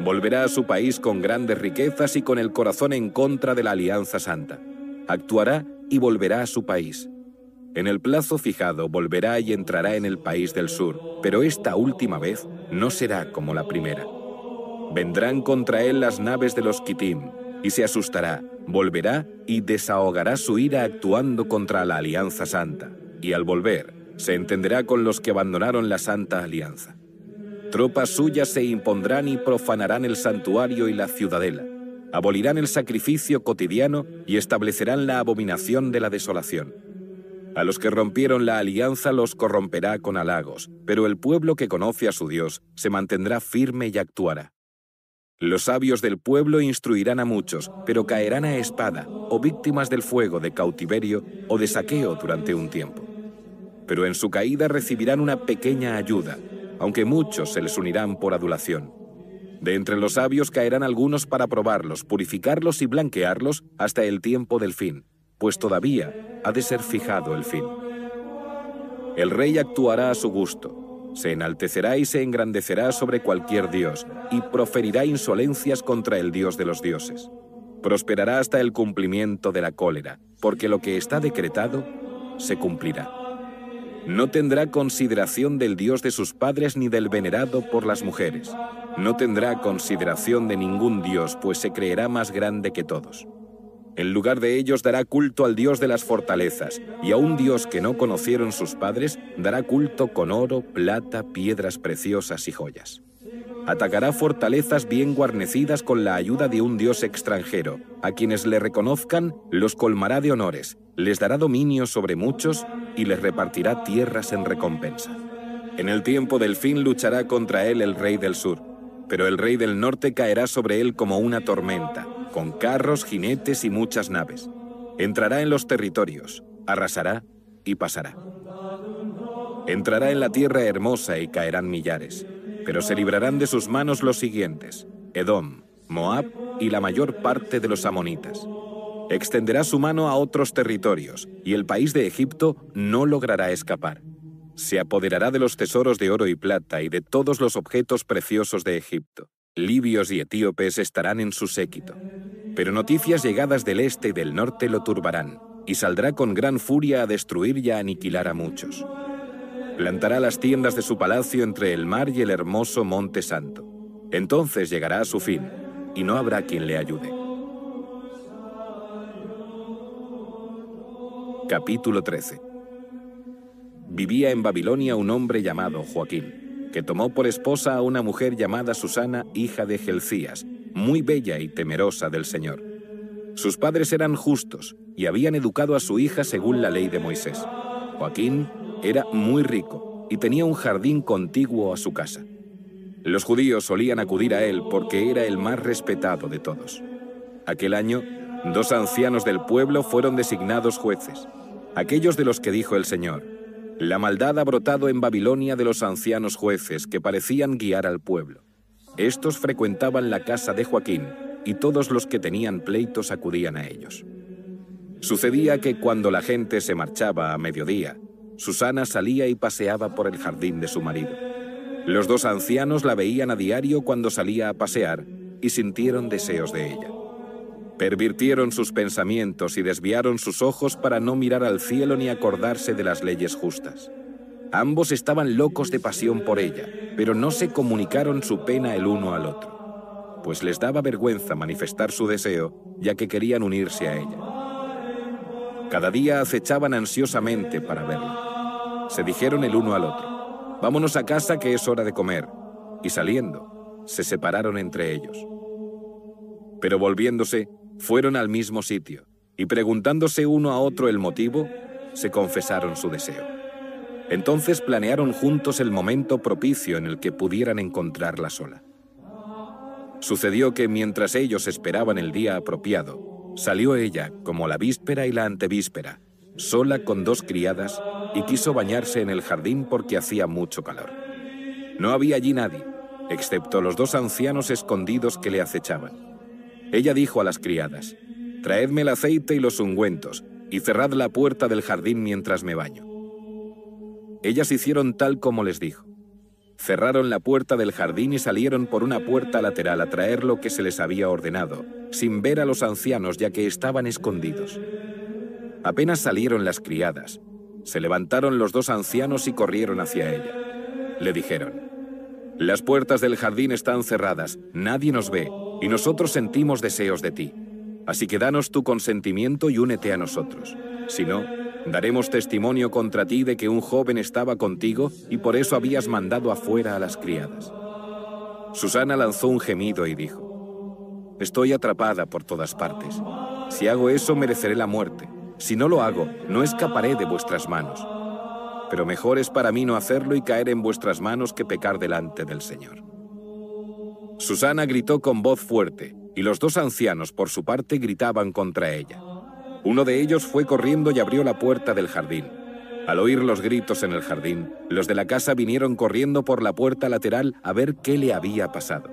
Volverá a su país con grandes riquezas y con el corazón en contra de la alianza santa. Actuará y volverá a su país. En el plazo fijado volverá y entrará en el país del sur, pero esta última vez no será como la primera. Vendrán contra él las naves de los Kitim, y se asustará, volverá y desahogará su ira actuando contra la alianza santa, y al volver se entenderá con los que abandonaron la santa alianza. Tropas suyas se impondrán y profanarán el santuario y la ciudadela, abolirán el sacrificio cotidiano y establecerán la abominación de la desolación. A los que rompieron la alianza los corromperá con halagos, pero el pueblo que conoce a su Dios se mantendrá firme y actuará. Los sabios del pueblo instruirán a muchos, pero caerán a espada, o víctimas del fuego de cautiverio o de saqueo durante un tiempo. Pero en su caída recibirán una pequeña ayuda, aunque muchos se les unirán por adulación. De entre los sabios caerán algunos para probarlos, purificarlos y blanquearlos hasta el tiempo del fin, pues todavía ha de ser fijado el fin. El rey actuará a su gusto. Se enaltecerá y se engrandecerá sobre cualquier dios, y proferirá insolencias contra el Dios de los dioses. Prosperará hasta el cumplimiento de la cólera, porque lo que está decretado se cumplirá. No tendrá consideración del Dios de sus padres ni del venerado por las mujeres. No tendrá consideración de ningún Dios, pues se creerá más grande que todos. En lugar de ellos dará culto al Dios de las fortalezas, y a un Dios que no conocieron sus padres dará culto con oro, plata, piedras preciosas y joyas. Atacará fortalezas bien guarnecidas con la ayuda de un dios extranjero. A quienes le reconozcan, los colmará de honores, les dará dominio sobre muchos y les repartirá tierras en recompensa. En el tiempo del fin luchará contra él el rey del sur, pero el rey del norte caerá sobre él como una tormenta, con carros, jinetes y muchas naves. Entrará en los territorios, arrasará y pasará. Entrará en la tierra hermosa y caerán millares, pero se librarán de sus manos los siguientes: Edom, Moab y la mayor parte de los amonitas. Extenderá su mano a otros territorios, y el país de Egipto no logrará escapar. Se apoderará de los tesoros de oro y plata y de todos los objetos preciosos de Egipto. Libios y etíopes estarán en su séquito. Pero noticias llegadas del este y del norte lo turbarán, y saldrá con gran furia a destruir y a aniquilar a muchos. Plantará las tiendas de su palacio entre el mar y el hermoso Monte Santo. Entonces llegará a su fin, y no habrá quien le ayude. Capítulo 13. Vivía en Babilonia un hombre llamado Joaquín, que tomó por esposa a una mujer llamada Susana, hija de Gelcías, muy bella y temerosa del Señor. Sus padres eran justos y habían educado a su hija según la ley de Moisés. Joaquín era muy rico y tenía un jardín contiguo a su casa. Los judíos solían acudir a él porque era el más respetado de todos. Aquel año, 2 ancianos del pueblo fueron designados jueces, aquellos de los que dijo el Señor: la maldad ha brotado en Babilonia de los ancianos jueces que parecían guiar al pueblo. Estos frecuentaban la casa de Joaquín y todos los que tenían pleitos acudían a ellos. Sucedía que cuando la gente se marchaba a mediodía, Susana salía y paseaba por el jardín de su marido. Los 2 ancianos la veían a diario cuando salía a pasear y sintieron deseos de ella. Pervirtieron sus pensamientos y desviaron sus ojos para no mirar al cielo ni acordarse de las leyes justas. Ambos estaban locos de pasión por ella, pero no se comunicaron su pena el uno al otro, pues les daba vergüenza manifestar su deseo, ya que querían unirse a ella. Cada día acechaban ansiosamente para verla. Se dijeron el uno al otro: vámonos a casa que es hora de comer. Y saliendo, se separaron entre ellos. Pero volviéndose, fueron al mismo sitio, y preguntándose uno a otro el motivo, se confesaron su deseo. Entonces planearon juntos el momento propicio en el que pudieran encontrarla sola. Sucedió que mientras ellos esperaban el día apropiado, salió ella, como la víspera y la antevíspera, sola con 2 criadas, y quiso bañarse en el jardín porque hacía mucho calor. No había allí nadie, excepto los 2 ancianos escondidos que le acechaban. Ella dijo a las criadas: traedme el aceite y los ungüentos, y cerrad la puerta del jardín mientras me baño. Ellas hicieron tal como les dijo. Cerraron la puerta del jardín y salieron por una puerta lateral a traer lo que se les había ordenado, sin ver a los ancianos ya que estaban escondidos. Apenas salieron las criadas, se levantaron los 2 ancianos y corrieron hacia ella. Le dijeron: las puertas del jardín están cerradas, nadie nos ve, y nosotros sentimos deseos de ti. Así que danos tu consentimiento y únete a nosotros. Si no, daremos testimonio contra ti de que un joven estaba contigo y por eso habías mandado afuera a las criadas. Susana lanzó un gemido y dijo: estoy atrapada por todas partes. Si hago eso mereceré la muerte. Si no lo hago, no escaparé de vuestras manos. Pero mejor es para mí no hacerlo y caer en vuestras manos que pecar delante del Señor. Susana gritó con voz fuerte, y los 2 ancianos por su parte gritaban contra ella. Uno de ellos fue corriendo y abrió la puerta del jardín. Al oír los gritos en el jardín, los de la casa vinieron corriendo por la puerta lateral a ver qué le había pasado.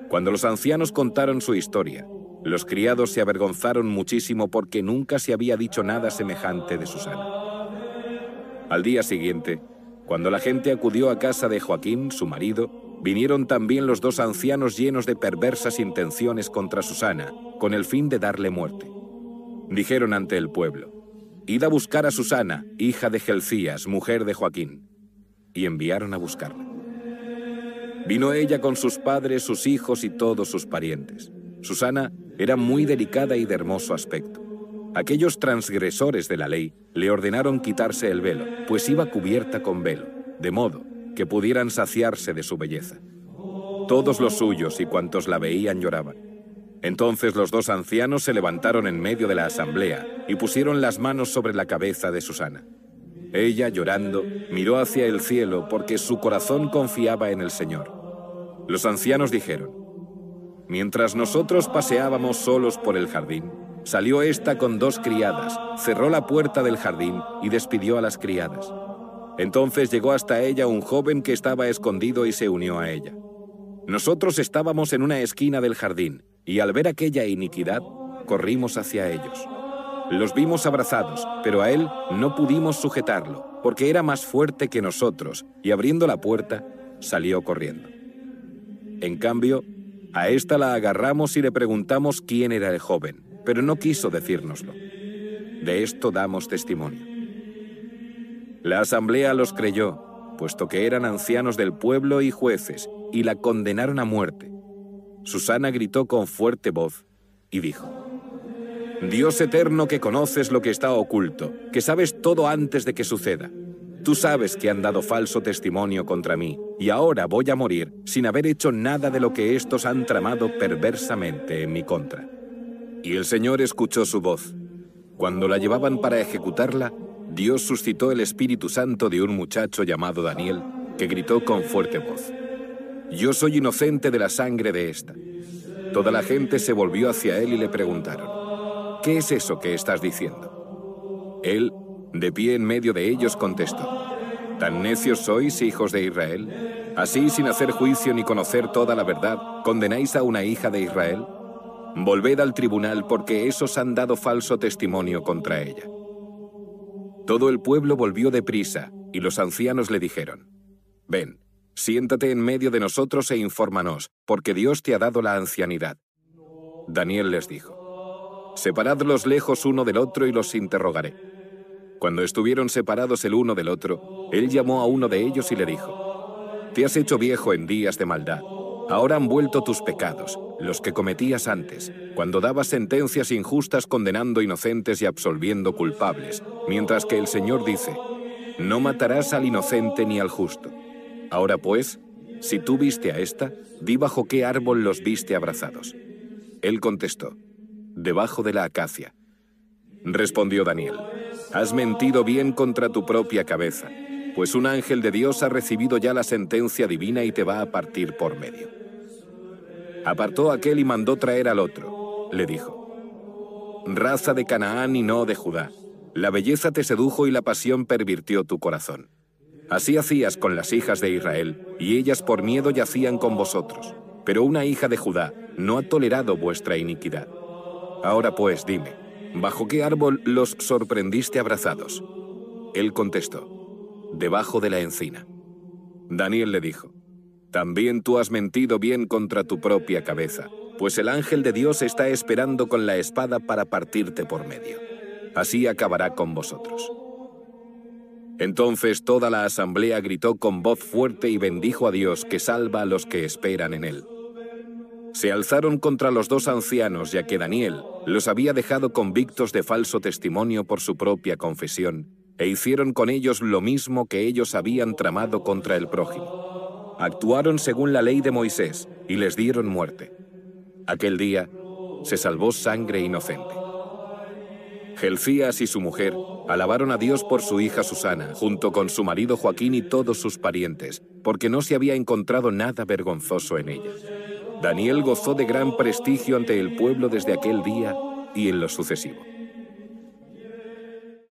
Cuando los ancianos contaron su historia, los criados se avergonzaron muchísimo porque nunca se había dicho nada semejante de Susana. Al día siguiente, cuando la gente acudió a casa de Joaquín, su marido, vinieron también los 2 ancianos llenos de perversas intenciones contra Susana, con el fin de darle muerte. Dijeron ante el pueblo: id a buscar a Susana, hija de Gelcías, mujer de Joaquín. Y enviaron a buscarla. Vino ella con sus padres, sus hijos y todos sus parientes. Susana era muy delicada y de hermoso aspecto. Aquellos transgresores de la ley le ordenaron quitarse el velo, pues iba cubierta con velo, de modo que pudieran saciarse de su belleza. Todos los suyos y cuantos la veían lloraban. Entonces los dos ancianos se levantaron en medio de la asamblea y pusieron las manos sobre la cabeza de Susana. Ella, llorando, miró hacia el cielo porque su corazón confiaba en el Señor. Los ancianos dijeron: mientras nosotros paseábamos solos por el jardín, salió ésta con 2 criadas, cerró la puerta del jardín y despidió a las criadas. Entonces llegó hasta ella un joven que estaba escondido y se unió a ella. Nosotros estábamos en una esquina del jardín y al ver aquella iniquidad, corrimos hacia ellos. Los vimos abrazados, pero a él no pudimos sujetarlo, porque era más fuerte que nosotros, y abriendo la puerta, salió corriendo. En cambio, a esta la agarramos y le preguntamos quién era el joven, pero no quiso decírnoslo. De esto damos testimonio. La asamblea los creyó, puesto que eran ancianos del pueblo y jueces, y la condenaron a muerte. Susana gritó con fuerte voz y dijo: Dios eterno, que conoces lo que está oculto, que sabes todo antes de que suceda. Tú sabes que han dado falso testimonio contra mí, y ahora voy a morir sin haber hecho nada de lo que estos han tramado perversamente en mi contra. Y el Señor escuchó su voz. Cuando la llevaban para ejecutarla, Dios suscitó el Espíritu Santo de un muchacho llamado Daniel, que gritó con fuerte voz: Yo soy inocente de la sangre de esta. Toda la gente se volvió hacia él y le preguntaron: ¿Qué es eso que estás diciendo? Él, de pie en medio de ellos, contestó: ¿Tan necios sois, hijos de Israel? ¿Así, sin hacer juicio ni conocer toda la verdad, condenáis a una hija de Israel? Volved al tribunal, porque esos han dado falso testimonio contra ella. Todo el pueblo volvió deprisa, y los ancianos le dijeron: Ven, siéntate en medio de nosotros e infórmanos, porque Dios te ha dado la ancianidad. Daniel les dijo: Separadlos lejos uno del otro y los interrogaré. Cuando estuvieron separados el uno del otro, él llamó a uno de ellos y le dijo: Te has hecho viejo en días de maldad. Ahora han vuelto tus pecados, los que cometías antes, cuando dabas sentencias injustas condenando inocentes y absolviendo culpables, mientras que el Señor dice: No matarás al inocente ni al justo. Ahora pues, si tú viste a esta, di bajo qué árbol los viste abrazados. Él contestó: Debajo de la acacia. Respondió Daniel: Has mentido bien contra tu propia cabeza, pues un ángel de Dios ha recibido ya la sentencia divina y te va a partir por medio. Apartó aquel y mandó traer al otro. Le dijo: Raza de Canaán y no de Judá, la belleza te sedujo y la pasión pervirtió tu corazón. Así hacías con las hijas de Israel, y ellas por miedo yacían con vosotros. Pero una hija de Judá no ha tolerado vuestra iniquidad. Ahora pues, dime, ¿bajo qué árbol los sorprendiste abrazados? Él contestó: Debajo de la encina. Daniel le dijo: También tú has mentido bien contra tu propia cabeza, pues el ángel de Dios está esperando con la espada para partirte por medio. Así acabará con vosotros. Entonces toda la asamblea gritó con voz fuerte y bendijo a Dios, que salva a los que esperan en él. Se alzaron contra los dos ancianos, ya que Daniel los había dejado convictos de falso testimonio por su propia confesión, e hicieron con ellos lo mismo que ellos habían tramado contra el prójimo. Actuaron según la ley de Moisés y les dieron muerte. Aquel día se salvó sangre inocente. Gelcías y su mujer alabaron a Dios por su hija Susana, junto con su marido Joaquín y todos sus parientes, porque no se había encontrado nada vergonzoso en ella. Daniel gozó de gran prestigio ante el pueblo desde aquel día y en lo sucesivo.